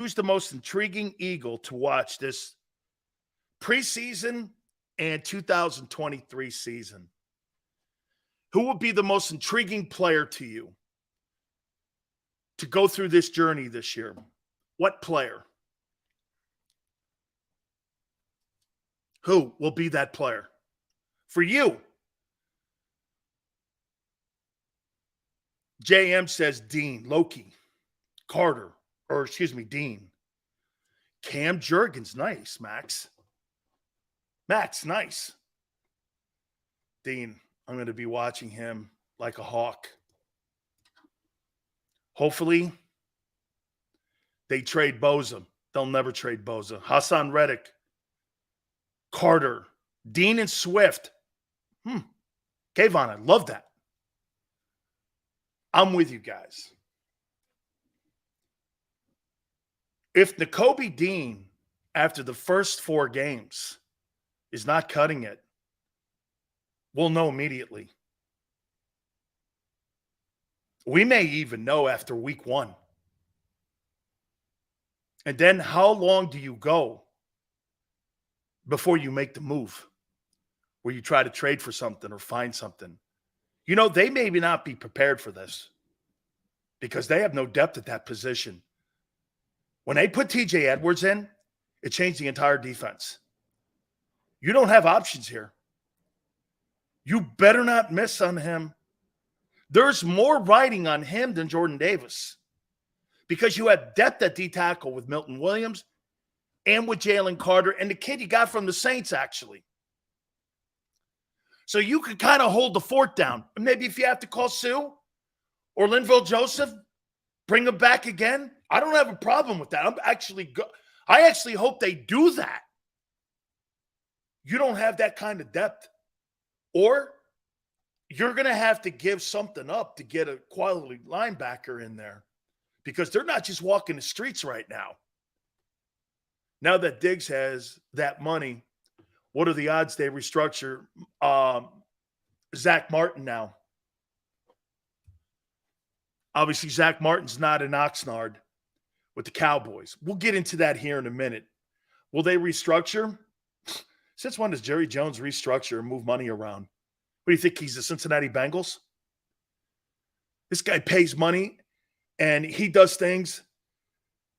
Who's the most intriguing Eagle to watch this preseason and 2023 season? Who would be the most intriguing player to you to go through this journey this year? What player? Who will be that player for you? JM says Dean, Loki, Carter, or excuse me, Dean. Cam Jurgens, nice, Max. Max, nice. Dean, I'm going to be watching him like a hawk. Hopefully, they trade Boza. They'll never trade Boza. Hassan Reddick, Carter, Dean and Swift. Kayvon, I love that. I'm with you guys. If Nakobe Dean, after the first 4 games, is not cutting it, we'll know immediately. We may even know after week 1. And then how long do you go before you make the move where you try to trade for something or find something? You know, they may not be prepared for this because they have no depth at that position. When they put TJ Edwards in, it changed the entire defense. You don't have options here. You better not miss on him. There's more riding on him than Jordan Davis because you have depth at D-tackle with Milton Williams and with Jalen Carter and the kid you got from the Saints, actually. So you could kind of hold the fort down. Maybe if you have to call Sue or Linville Joseph, bring him back again. I don't have a problem with that. I actually hope they do that. You don't have that kind of depth. Or you're going to have to give something up to get a quality linebacker in there because they're not just walking the streets right now. Now that Diggs has that money, what are the odds they restructure Zach Martin now? Obviously, Zach Martin's not an Oxnard with the Cowboys. We'll get into that here in a minute. Will they restructure? Since when does Jerry Jones restructure and move money around? What do you think? He's the Cincinnati Bengals? This guy pays money, and he does things,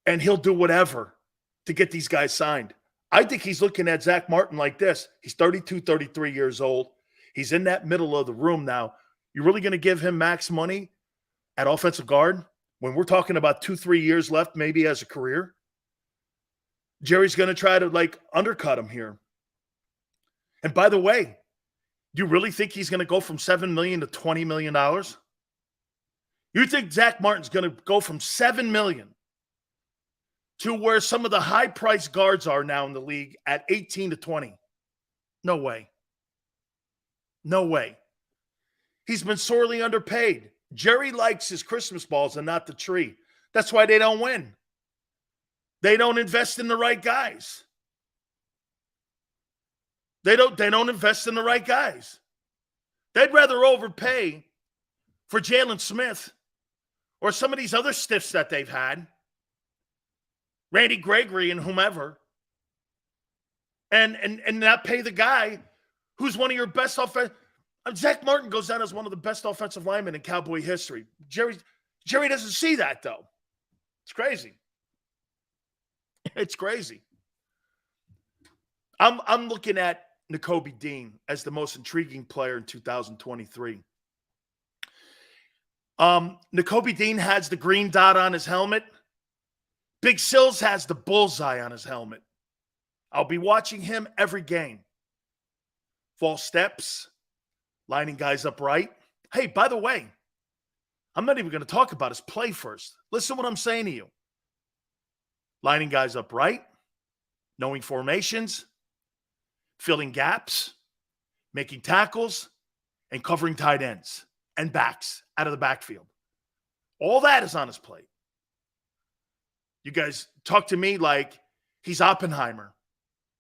and he'll do whatever to get these guys signed. I think he's looking at Zach Martin like this. He's 32, 33 years old. He's in that middle of the room now. You're really going to give him max money at offensive guard when we're talking about 2-3 years left maybe as a career? Jerry's going to try to, undercut him here. And by the way, do you really think he's going to go from $7 million to $20 million? You think Zach Martin's going to go from $7 million to where some of the high-priced guards are now in the league at 18 to 20? No way. No way. He's been sorely underpaid. Jerry likes his Christmas balls and not the tree. That's why they don't win. They don't invest in the right guys. They don't invest in the right guys. They'd rather overpay for Jalen Smith or some of these other stiffs that they've had, Randy Gregory and whomever, and not pay the guy who's one of your best offensive. Zach Martin goes down as one of the best offensive linemen in Cowboy history. Jerry doesn't see that, though. It's crazy. It's crazy. I'm looking at Nakobe Dean as the most intriguing player in 2023. Nakobe Dean has the green dot on his helmet. Big Sills has the bullseye on his helmet. I'll be watching him every game. False steps, lining guys up right. Hey, by the way, I'm not even going to talk about his play first. Listen to what I'm saying to you. Lining guys up right, knowing formations, filling gaps, making tackles, and covering tight ends and backs out of the backfield. All that is on his plate. You guys talk to me like he's Oppenheimer.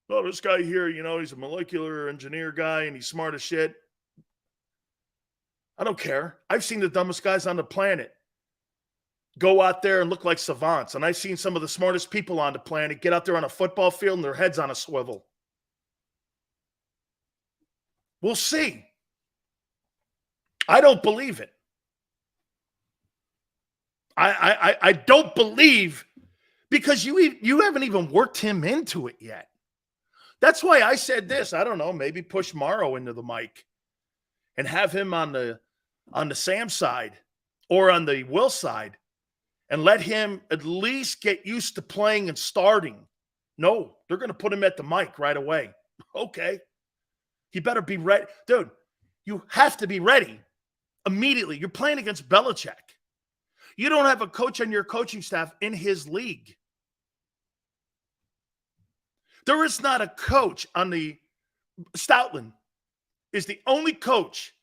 Oh, this guy here, he's a molecular engineer guy and he's smart as shit. I don't care. I've seen the dumbest guys on the planet go out there and look like savants. And I've seen some of the smartest people on the planet get out there on a football field and their heads on a swivel. We'll see. I don't believe it. I don't believe, because you haven't even worked him into it yet. That's why I said this. I don't know, maybe push Morrow into the mic and have him on the Sam side or on the Will side and let him at least get used to playing and starting. No, they're going to put him at the mic right away. Okay. He better be ready. Dude, you have to be ready immediately. You're playing against Belichick. You don't have a coach on your coaching staff in his league. There is not a coach on the Stoutland is the only coach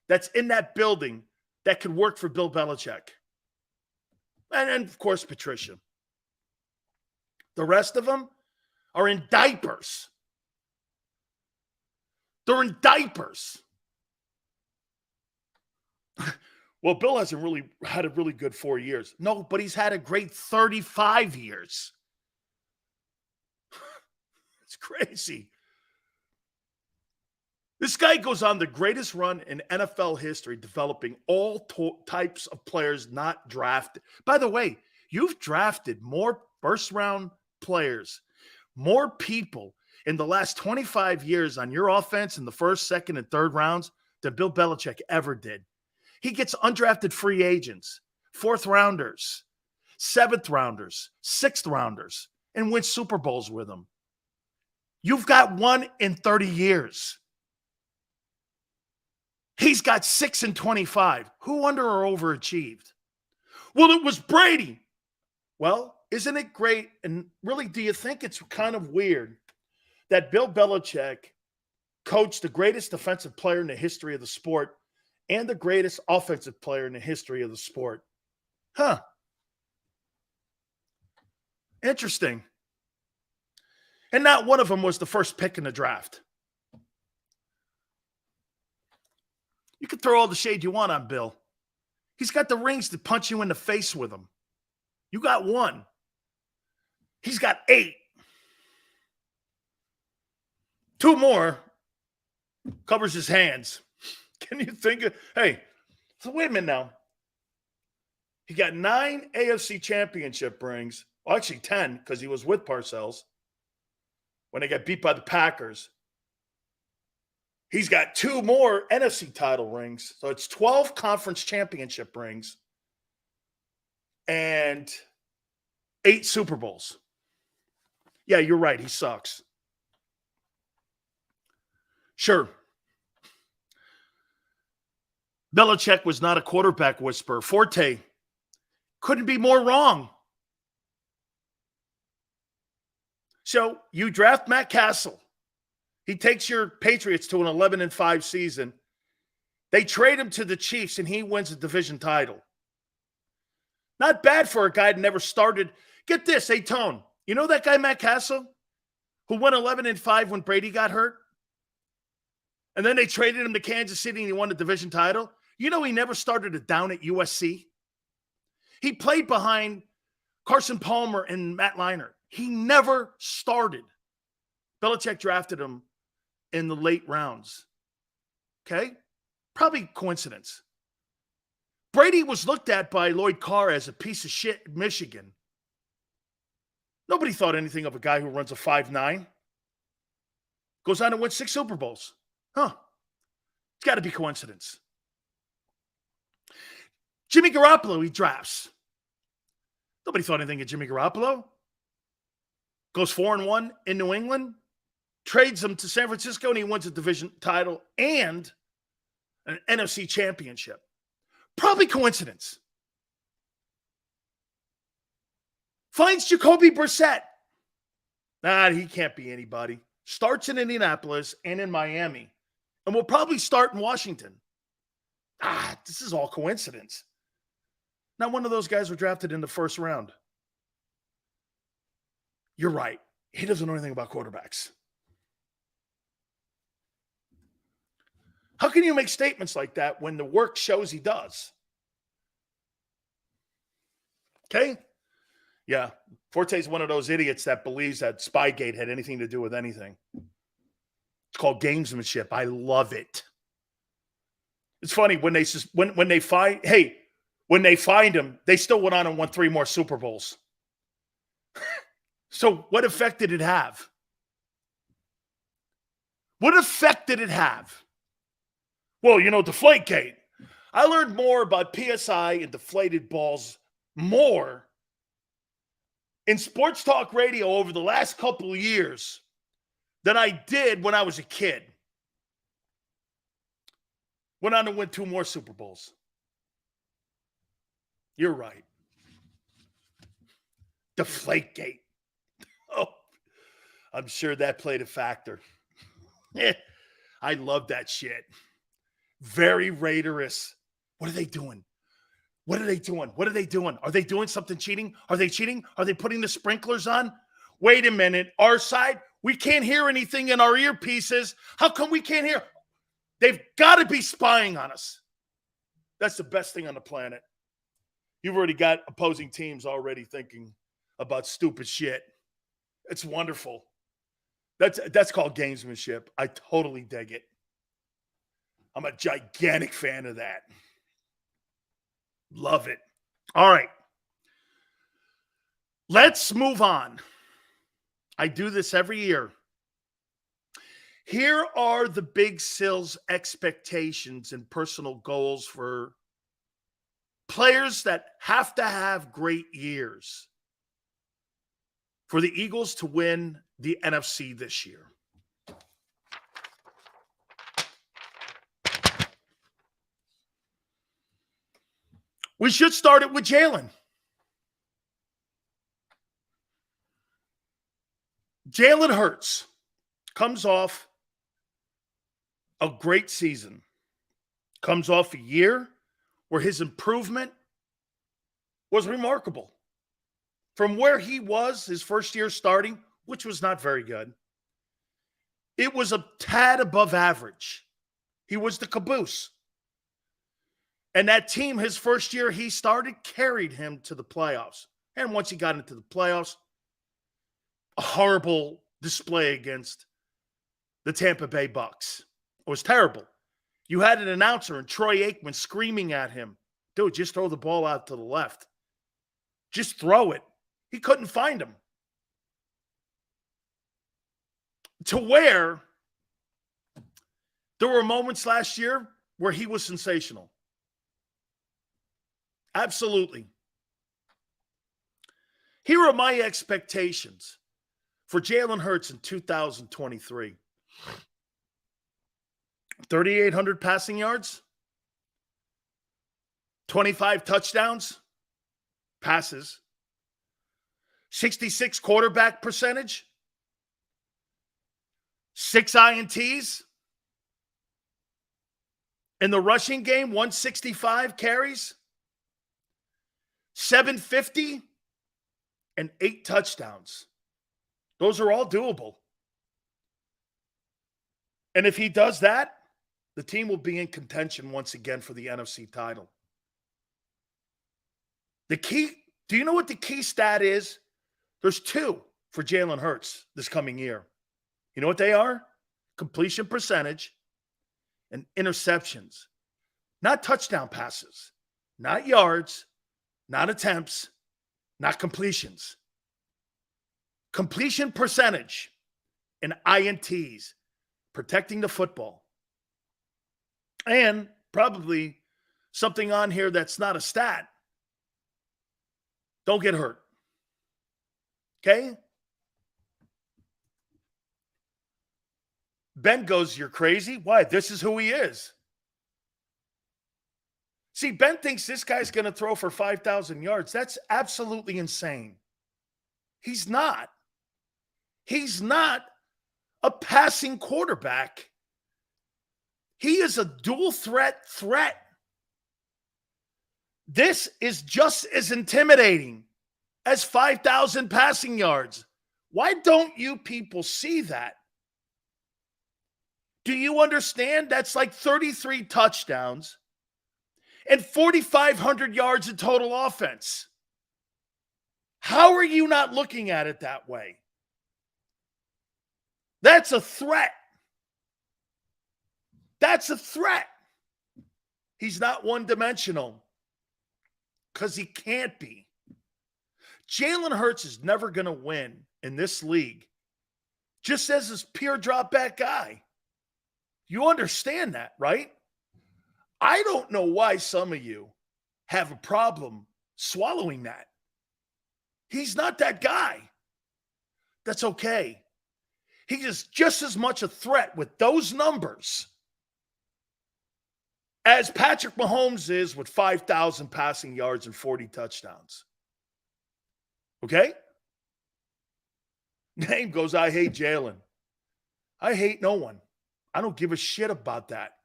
that's in that building that could work for Bill Belichick. And of course, Patricia. The rest of them are in diapers. They're in diapers. Well, Bill hasn't really had a really good 4 years. No, but he's had a great 35 years. It's crazy. This guy goes on the greatest run in NFL history, developing all types of players not drafted. By the way, you've drafted more first-round players, more people in the last 25 years on your offense in the first, second, and third rounds than Bill Belichick ever did. He gets undrafted free agents, fourth rounders, seventh rounders, sixth rounders, and wins Super Bowls with them. You've got one in 30 years. He's got 6 in 25. Who under or overachieved? Well, it was Brady. Well, isn't it great? And really, do you think it's kind of weird that Bill Belichick coached the greatest defensive player in the history of the sport and the greatest offensive player in the history of the sport? Huh. Interesting. And not one of them was the first pick in the draft. You can throw all the shade you want on Bill. He's got the rings to punch you in the face with them. You got one. He's got 8. 2 more covers his hands. Can you think of, hey, so wait a minute now. He got 9 AFC championship rings. Well, actually 10, because he was with Parcells when they got beat by the Packers. He's got 2 more NFC title rings. So it's 12 conference championship rings and 8 Super Bowls. Yeah, you're right. He sucks. Sure. Belichick was not a quarterback whisperer. Forte couldn't be more wrong. So you draft Matt Castle. He takes your Patriots to an 11-5 season. They trade him to the Chiefs, and he wins a division title. Not bad for a guy that never started. Get this, hey, Tone. You know that guy, Matt Castle, who went 11-5 when Brady got hurt? And then they traded him to Kansas City, and he won the division title? You know he never started it down at USC? He played behind Carson Palmer and Matt Leinart. He never started. Belichick drafted him in the late rounds. Okay? Probably coincidence. Brady was looked at by Lloyd Carr as a piece of shit in Michigan. Nobody thought anything of a guy who runs a 5'9". Goes on to win 6 Super Bowls. Huh. It's got to be coincidence. Jimmy Garoppolo, he drafts. Nobody thought anything of Jimmy Garoppolo. Goes 4-1 in New England. Trades him to San Francisco, and he wins a division title and an NFC championship. Probably coincidence. Finds Jacoby Brissett. Nah, he can't be anybody. Starts in Indianapolis and in Miami. And will probably start in Washington. This is all coincidence. Not one of those guys were drafted in the first round. You're right. He doesn't know anything about quarterbacks. How can you make statements like that when the work shows he does? Okay? Yeah. Forte's one of those idiots that believes that Spygate had anything to do with anything. It's called gamesmanship. I love it. It's funny when they find him, they still went on and won 3 more Super Bowls. So what effect did it have? What effect did it have? Well, the Flake Gate. I learned more about PSI and deflated balls more in sports talk radio over the last couple of years than I did when I was a kid. Went on to win 2 more Super Bowls. You're right. The Flake Gate. Oh, I'm sure that played a factor. I love that shit. Very Raiderous. What are they doing? What are they doing? What are they doing? Are they doing something cheating? Are they cheating? Are they putting the sprinklers on? Wait a minute. Our side, we can't hear anything in our earpieces. How come we can't hear? They've got to be spying on us. That's the best thing on the planet. You've already got opposing teams already thinking about stupid shit. It's wonderful. That's called gamesmanship. I totally dig it. I'm a gigantic fan of that. Love it. All right. Let's move on. I do this every year. Here are the Big Sil's expectations and personal goals for players that have to have great years for the Eagles to win the NFC this year. We should start it with Jalen. Jalen Hurts comes off a great season. Comes off a year where his improvement was remarkable. From where he was his first year starting, which was not very good, it was a tad above average. He was the caboose. And that team, his first year he started, carried him to the playoffs. And once he got into the playoffs, a horrible display against the Tampa Bay Bucks. It was terrible. You had an announcer and Troy Aikman screaming at him, dude, just throw the ball out to the left. Just throw it. He couldn't find him. To where there were moments last year where he was sensational. Absolutely. Here are my expectations for Jalen Hurts in 2023. 3,800 passing yards, 25 touchdowns, passes, 66 quarterback percentage, 6 INTs. In the rushing game, 165 carries, 750, and 8 touchdowns. Those are all doable. And if he does that, the team will be in contention once again for the NFC title. The key, do you know what the key stat is? There's 2 for Jalen Hurts this coming year. You know what they are? Completion percentage and interceptions. Not touchdown passes, not yards, not attempts, not completions. Completion percentage and INTs, protecting the football. And probably something on here that's not a stat. Don't get hurt. Okay? Ben goes, you're crazy? Why? This is who he is. See, Ben thinks this guy's going to throw for 5,000 yards. That's absolutely insane. He's not. He's not a passing quarterback. He is a dual threat. This is just as intimidating as 5,000 passing yards. Why don't you people see that? Do you understand? That's like 33 touchdowns and 4,500 yards in total offense. How are you not looking at it that way? That's a threat. That's a threat. He's not one-dimensional because he can't be. Jalen Hurts is never going to win in this league just as this pure drop back guy. You understand that, right? I don't know why some of you have a problem swallowing that. He's not that guy. That's okay. He is just as much a threat with those numbers as Patrick Mahomes is with 5,000 passing yards and 40 touchdowns. Okay? Name goes, I hate Jalen. I hate no one. I don't give a shit about that.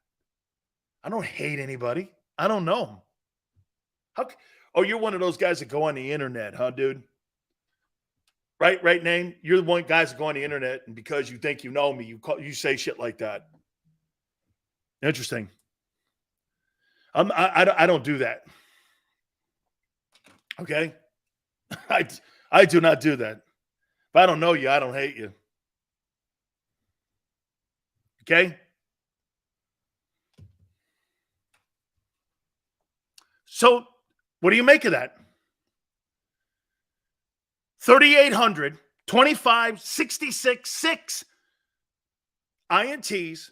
I don't hate anybody. I don't know him. Oh, you're one of those guys that go on the internet, huh, dude? Right, Name? You're the one guys that go on the internet, and because you think you know me, you say shit like that. Interesting. I don't do that. Okay? I do not do that. If I don't know you, I don't hate you. Okay? So, what do you make of that? 3,800, 25, 66, 6 INTs,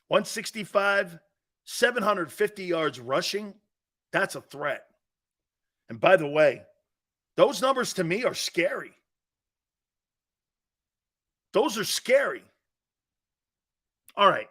165, 750 yards rushing. That's a threat. And by the way, those numbers to me are scary. Those are scary. All right.